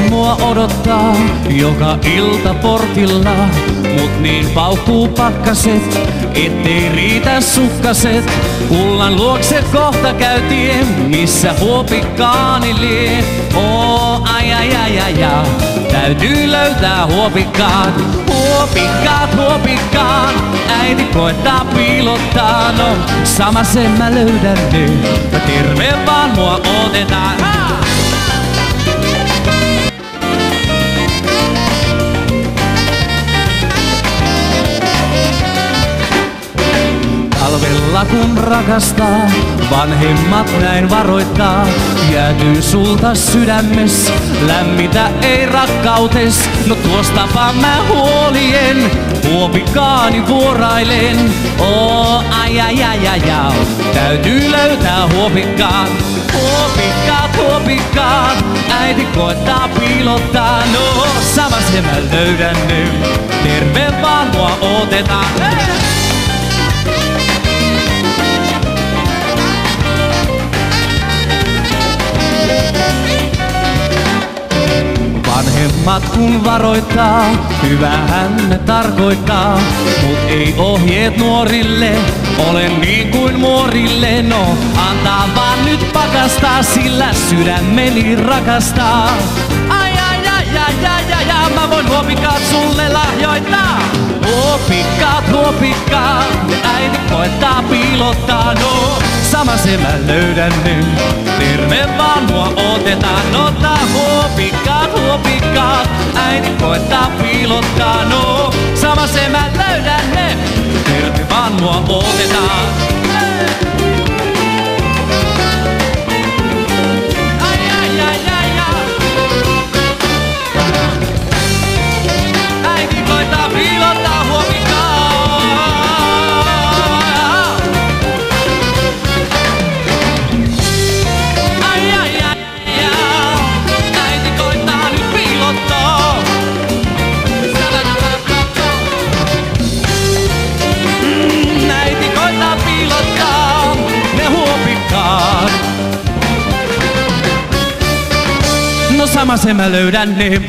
Mua odottaa joka ilta portilla, mut niin paukkuu pakkaset, ettei riitä sukkaset. Kullan luokse kohta käytien, missä huopikkaani lie. Ai ai ai ai ai, täytyy löytää huopikkaat. Huopikkaat, huopikkaat, äiti koettaa piilottaa. No, sama sen mä löydän nyt, terve vaan mua otetaan. Talvella kun rakastaa, vanhemmat näin varoittaa. Jäätyy sulta sydämes, lämmitä ei rakkautes. No tuosta vaan mä huolien, huopikkaani vuorailen. Ai ai ai ai ai, täytyy löytää huopikkaat. Huopikkaat, huopikkaat, äiti koettaa piilottaa. No sama se mä löydän nyt, terve vaan mua otetaan. Vanhemmat kun varoittaa, hyvähän ne tarkoittaa. Mut ei ohjeet nuorille ole niin kuin muorille. No, antaa vaan nyt pakastaa, sillä sydämeni rakastaa. Ai ai ai ai ai ai ai, mä voin huopikkaat sulle lahjoittaa. Huopikkaat, huopikkaat, äiti koettaa piilottaa. No, sama se mä löydän nyt, terve vaan mua otetaan. Ota huopikkaat, huopikkaat, äiti koettaa piilottaa. No, sama se mä löydän ne, terve vaan mua otetaan. No sama se mä löydän ne.